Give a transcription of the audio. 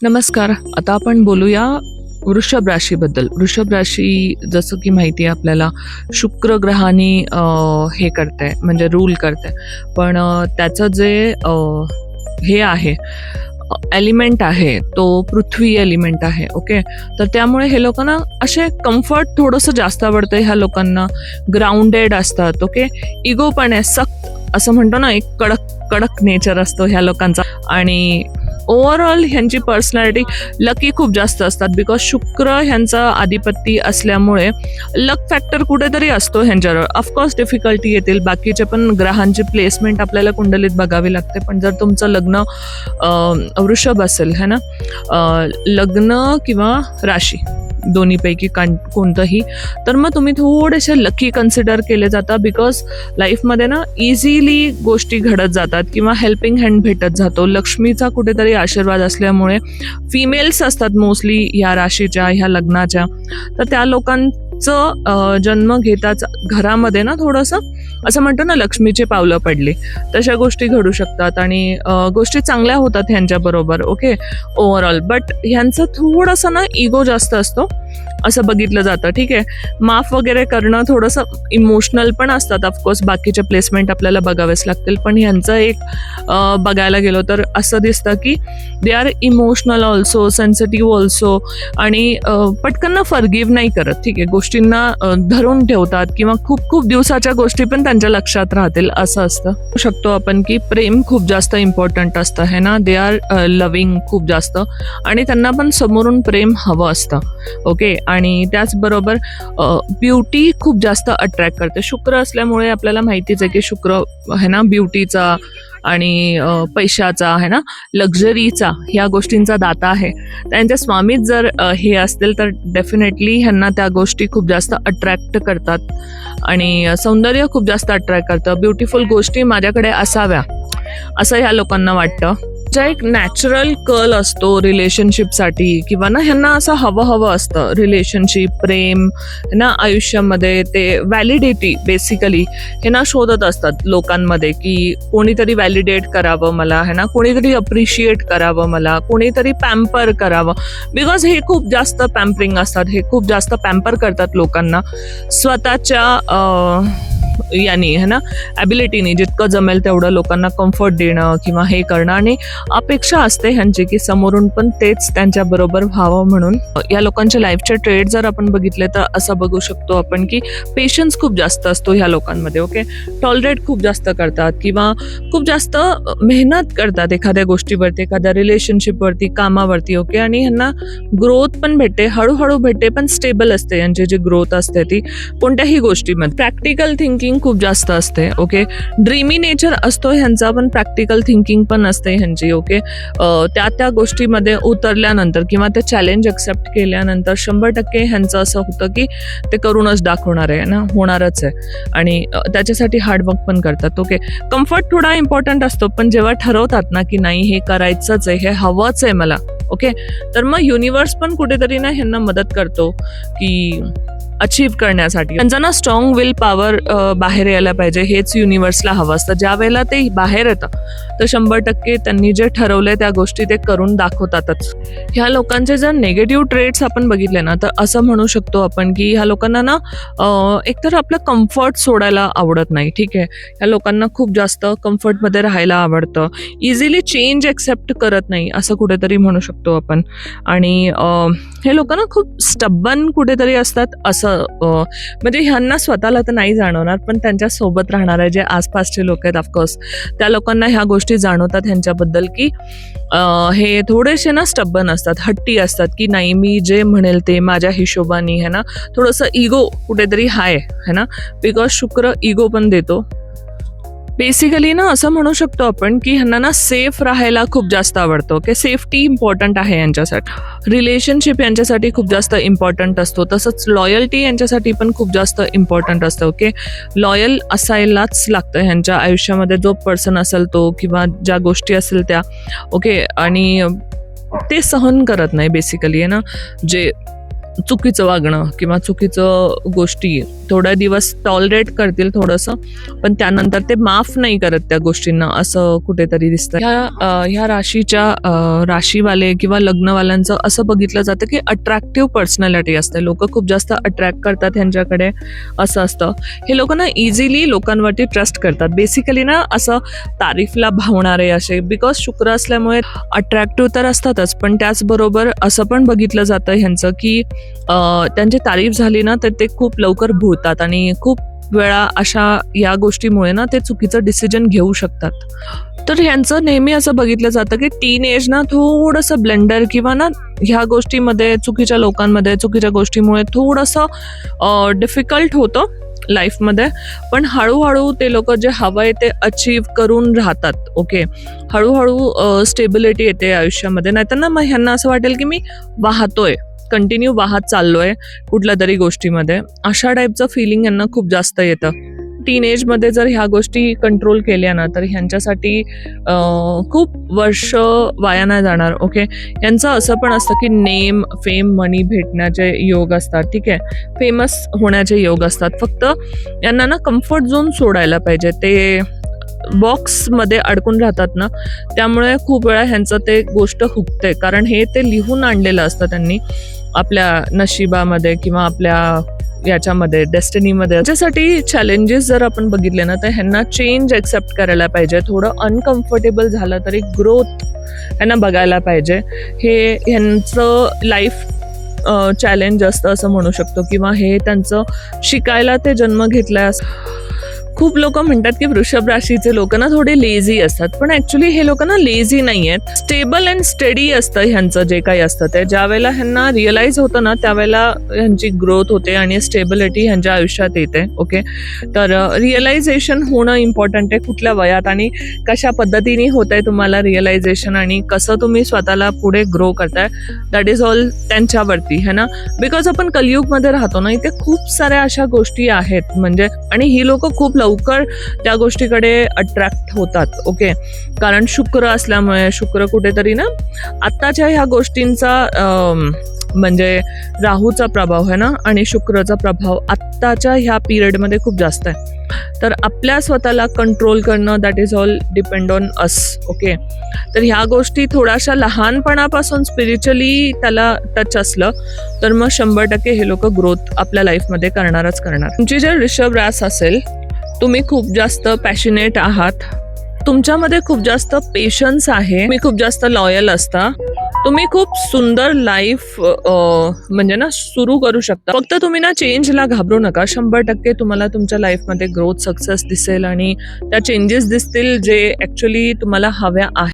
नमस्कार. आता आपण बोलूया वृषभ राशीबद्दल. वृषभ राशी जसं की माहिती आहे आपल्याला शुक्र ग्रहाने हे करते म्हणजे रूल करते. पण त्याचं जे हे आहे एलिमेंट आहे तो पृथ्वी एलिमेंट आहे. ओके, तर त्यामुळे हे लोकांना असे कम्फर्ट थोडंसं जास्त आवडतं. ह्या लोकांना ग्राउंडेड असतात. ओके, इगो पण आहे सक्त, असं म्हणतो ना, एक कडक कडक नेचर असतो ह्या लोकांचा. आणि ओव्हरऑल ह्यांची पर्सनॅलिटी लकी खूप जास्त असतात. बिकॉज शुक्र ह्यांचा आधिपत्य असल्यामुळे लक फॅक्टर कुठेतरी असतो ह्यांच्यावर. ऑफकोर्स डिफिकल्टी येतील, बाकीचे पण ग्रहांची प्लेसमेंट आपल्याला कुंडलीत बघावी लागते. पण जर तुमचं लग्न वृषभ असेल है ना, लग्न किंवा राशी दोन्हीपैकी कोणतंही, तर मग तुम्ही थोडेसे लकी कन्सिडर केले जाता. बिकॉज लाईफमध्ये ना इझिली गोष्टी घडत जातात किंवा हेल्पिंग हँड भेटत जातो. लक्ष्मीचा कुठेतरी आशीर्वाद असल्यामुळे फिमेल्स असतात मोस्टली ह्या राशीच्या, ह्या लग्नाच्या, तर त्या लोकांचं जन्म घेताच घरामध्ये ना थोडंसं असं म्हणतो ना लक्ष्मीचे पावलं पडली, तशा गोष्टी घडू शकतात आणि गोष्टी चांगल्या होतात ह्यांच्याबरोबर. Okay, overall. बट ह्यांचं थोडंसं ना इगो जास्त असतो असं बघितलं जातं. ठीक आहे, माफ वगैरे करणं, थोडंसं इमोशनल पण असतात. ऑफकोर्स बाकीचे प्लेसमेंट आपल्याला बघावेच लागतील. पण ह्यांचं एक बघायला गेलो तर असं दिसतं की they are emotional also, sensitive also, आणि पटकन ना फॉरगिव्ह नाही करत. ठीक आहे, गोष्टींना धरून ठेवतात किंवा खूप खूप दिवसाच्या गोष्टी पण त्यांच्या लक्षात राहतील असं असतं. शकतो आपण की प्रेम खूप जास्त इम्पॉर्टंट असतं है ना. दे आर लव्हिंग खूप जास्त, आणि त्यांना पण समोरून प्रेम हवं असतं. ओके, आणि त्याचबरोबर ब्युटी खूप जास्त अट्रॅक्ट करते. शुक्र असल्यामुळे आपल्याला माहितीच आहे की शुक्र है ना ब्युटीचा आणि पैशाचा है ना, लक्झरीचा, ह्या गोष्टींचा दाता आहे. त्यांच्या स्वामीत जर हे असतील तर डेफिनेटली ह्यांना त्या गोष्टी खूप जास्त अट्रॅक्ट करतात आणि सौंदर्य खूप जास्त अट्रॅक्ट करतं. ब्युटिफुल गोष्टी माझ्याकडे असाव्या असं ह्या लोकांना वाटतं. ज्या एक नॅचरल कल असतो रिलेशनशिपसाठी किंवा ना ह्यांना असं हवं असतं रिलेशनशिप, प्रेम ना आयुष्यामध्ये. ते व्हॅलिडिटी बेसिकली हे ना शोधत असतात लोकांमध्ये की कोणीतरी व्हॅलिडेट करावं मला है ना, कोणीतरी अप्रिशिएट करावं मला, कोणीतरी पॅम्पर करावं. बिकॉज हे खूप जास्त पॅम्परिंग असतात, हे खूप जास्त पॅम्पर करतात लोकांना स्वतःच्या यानी है ना ॲबिलिटीने. जितकं जमेल तेवढं लोकांना कम्फर्ट देणं किंवा हे करणं, आणि अपेक्षा असते ह्यांची की समोरून पण तेच त्यांच्याबरोबर व्हावं म्हणून. या लोकांच्या लाईफचे ट्रेड जर आपण बघितले तर असं बघू शकतो आपण की पेशन्स खूप जास्त असतो ह्या लोकांमध्ये. ओके, टॉलरेट खूप जास्त करतात किंवा खूप जास्त मेहनत करतात एखाद्या गोष्टीवरती, एखाद्या रिलेशनशिपवरती, कामावरती. ओके, आणि ह्यांना ग्रोथ पण भेटते, हळूहळू भेटते, पण स्टेबल असते यांची जी ग्रोथ असते ती कोणत्याही गोष्टीमध्ये. प्रॅक्टिकल थिंकिंग खूप जास्त असते. ओके, ड्रीमी नेचर असतो ह्यांचा, पण प्रॅक्टिकल थिंकिंग पण असते ह्यांची. ओके, त्या गोष्टीमध्ये उतरल्यानंतर किंवा ते चॅलेंज एक्सेप्ट केल्यानंतर 100% ह्यांचं असं होतं की ते करूनच दाखवणार आहे ना, होणारच आहे, आणि त्याच्यासाठी हार्डवर्क पण करतात. ओके, कम्फर्ट थोडा इम्पॉर्टंट असतो, पण जेव्हा ठरवतात ना की नाही हे करायचंच आहे, हे हवंच आहे मला, ओके, तर मग युनिवर्स पण कुठेतरी ना ह्यांना मदत करतो की अचीव्ह करण्यासाठी. त्यांचा ना स्ट्रॉंग विल पॉवर बाहेर यायला पाहिजे, हेच युनिवर्सला हवं असतं. ज्या वेळेला ते बाहेर येतं तर 100% त्यांनी जे ठरवलंय त्या गोष्टी ते करून दाखवतातच. ह्या लोकांचे जर नेगेटिव्ह ट्रेट्स आपण बघितले ना तर असं म्हणू शकतो आपण की ह्या लोकांना ना एकतर आपलं कम्फर्ट सोडायला आवडत नाही. ठीक आहे, ह्या लोकांना खूप जास्त कम्फर्टमध्ये राहायला आवडतं, इझिली चेंज एक्सेप्ट करत नाही असं कुठेतरी म्हणू शकतो आपण. आणि हे लोक ना खूप स्टब्बन कुठेतरी असतात असं, म्हणजे ह्यांना स्वतःला तर नाही जाणवणार, पण त्यांच्या सोबत राहणारे जे आसपासचे लोक आहेत ऑफकोर्स त्या लोकांना ह्या गोष्टी जाणवतात ह्यांच्याबद्दल की हे थोडेसे ना स्टब्बन असतात, हट्टी असतात की नाही मी जे म्हणेल ते माझ्या हिशोबाने है ना. थोडंसं इगो कुठेतरी हाय है ना, बिकॉज शुक्र इगो पण देतो. बेसिकली ना असं म्हणू शकतो आपण की ह्यांना ना सेफ राहायला खूप जास्त आवडतं. ओके, सेफ्टी इम्पॉर्टंट आहे यांच्यासाठी. रिलेशनशिप यांच्यासाठी खूप जास्त इम्पॉर्टंट असतो, तसंच लॉयल्टी यांच्यासाठी पण खूप जास्त इम्पॉर्टंट असतं. ओके, लॉयल असायलाच लागतं ह्यांच्या आयुष्यामध्ये, जो पर्सन असेल तो किंवा ज्या गोष्टी असेल त्या. ओके, आणि ते सहन करत नाही बेसिकली आहे ना, जे चुकीचं वागणं किंवा चुकीचं गोष्टी थोड्या दिवस टॉलरेट करतील थोडंसं, पण त्यानंतर ते माफ नाही करत त्या गोष्टींना, असं कुठेतरी दिसतं. ह्या राशीच्या राशीवाले किंवा लग्नवाल्यांचं असं बघितलं जातं की अट्रॅक्टिव्ह पर्सनॅलिटी असते. लोक खूप जास्त अट्रॅक्ट करतात ह्यांच्याकडे, असं असतं. हे लोक ना इझिली लोकांवरती ट्रस्ट करतात. बेसिकली ना असं तारीफला भावणारे असे, बिकॉज शुक्र असल्यामुळे अट्रॅक्टिव्ह तर असतातच, पण त्याचबरोबर असं पण बघितलं जातं ह्यांचं की त्यांची तारीफ झाली ना तर ते खूप लवकर भुलतात आणि खूप वेळा अशा या गोष्टीमुळे ना ते चुकीचं डिसिजन घेऊ शकतात. तर ह्यांचं नेहमी असं बघितलं जातं की टीन एज ना थोडंसं ब्लेंडर किंवा ना ह्या गोष्टीमध्ये चुकीच्या लोकांमध्ये चुकीच्या गोष्टीमुळे थोडंसं डिफिकल्ट होतं लाईफमध्ये, पण हळूहळू ते लोक जे हवंय ते अचीव करून राहतात. ओके, हळूहळू स्टेबिलिटी येते आयुष्यामध्ये. नाहीतर ना मग ह्यांना असं वाटेल की मी वाहतोय, कंटिन्यू वाहत चाललोय कुठल्या तरी गोष्टीमध्ये, अशा टाईपचं फिलिंग यांना खूप जास्त येतं. टीनेजमध्ये जर ह्या गोष्टी कंट्रोल केल्या ना तर ह्यांच्यासाठी खूप वर्ष वाया नाही जाणार. ओके, यांचं असं पण असतं की नेम, फेम, मनी भेटण्याचे योग असतात. ठीक आहे, फेमस होण्याचे योग असतात. फक्त यांना ना कम्फर्ट झोन सोडायला पाहिजे. ते बॉक्समध्ये अडकून राहतात ना, त्यामुळे खूप वेळा ह्यांचं ते गोष्ट हुकते, कारण हे ते लिहून आणलेलं असतं त्यांनी आपल्या नशिबामध्ये किंवा आपल्या याच्यामध्ये डेस्टिनीमध्ये. याच्यासाठी चॅलेंजेस जर आपण बघितले ना तर ह्यांना चेंज एक्सेप्ट करायला पाहिजे. थोडं अनकम्फर्टेबल झालं तरी ग्रोथ ह्यांना बघायला पाहिजे. हे ह्यांचं लाईफ चॅलेंज असतं असं म्हणू शकतो, किंवा हे त्यांचं शिकायला ते जन्म घेतलाय असं. खूप लोक म्हणतात की वृषभ राशीचे लोक ना थोडे लेझी असतात, पण ऍक्च्युली हे लोक ना लेझी नाही आहेत. स्टेबल अँड स्टडी असतं ह्यांचं जे काही असतं ते. ज्या वेळेला ह्यांना रिअलाइज होतं ना त्यावेळेला ह्यांची ग्रोथ होते आणि स्टेबिलिटी ह्यांच्या आयुष्यात येते. ओके, तर रिअलायझेशन होणं इम्पॉर्टंट आहे कुठल्या वयात आणि कशा पद्धतीने होत आहे तुम्हाला रिअलायझेशन, आणि कसं तुम्ही स्वतःला पुढे ग्रो करताय, दॅट इज ऑल त्यांच्यावरती है ना. बिकॉज आपण कलियुगमध्ये राहतो ना, इथे खूप साऱ्या अशा गोष्टी आहेत म्हणजे, आणि ही लोक खूप लवकर त्या गोष्टीकडे अट्रॅक्ट होतात. ओके, कारण शुक्र असल्यामुळे, शुक्र कुठेतरी ना आत्ताच्या ह्या गोष्टींचा म्हणजे राहूचा प्रभाव आहे ना, आणि शुक्रचा प्रभाव आत्ताच्या ह्या पिरियडमध्ये खूप जास्त आहे. तर आपल्या स्वतःला कंट्रोल करणं, that is all depend on us. Okay, तर ह्या गोष्टी थोड्याशा लहानपणापासून स्पिरिच्युअली त्याला टच असलं तर मग 100% हे लोक ग्रोथ आपल्या लाईफमध्ये करणारच करणार. तुमची जर वृषभ रास असेल, तुम्ही खूप जास्त पॅशनेट आहात, तुमच्यामध्ये खूप जास्त पेशन्स आहे, तुम्ही खूप जास्त लॉयल असता, तुम्ही खूप सुंदर लाईफ म्हणजे ना सुरू करू शकता. फक्त तुम्ही ना चेंजला घाबरू नका. 100% तुम्हाला तुमच्या लाईफमध्ये ग्रोथ, सक्सेस दिसेल आणि त्या चेंजेस दिसतील जे ऍक्च्युली तुम्हाला हव्या आहेत.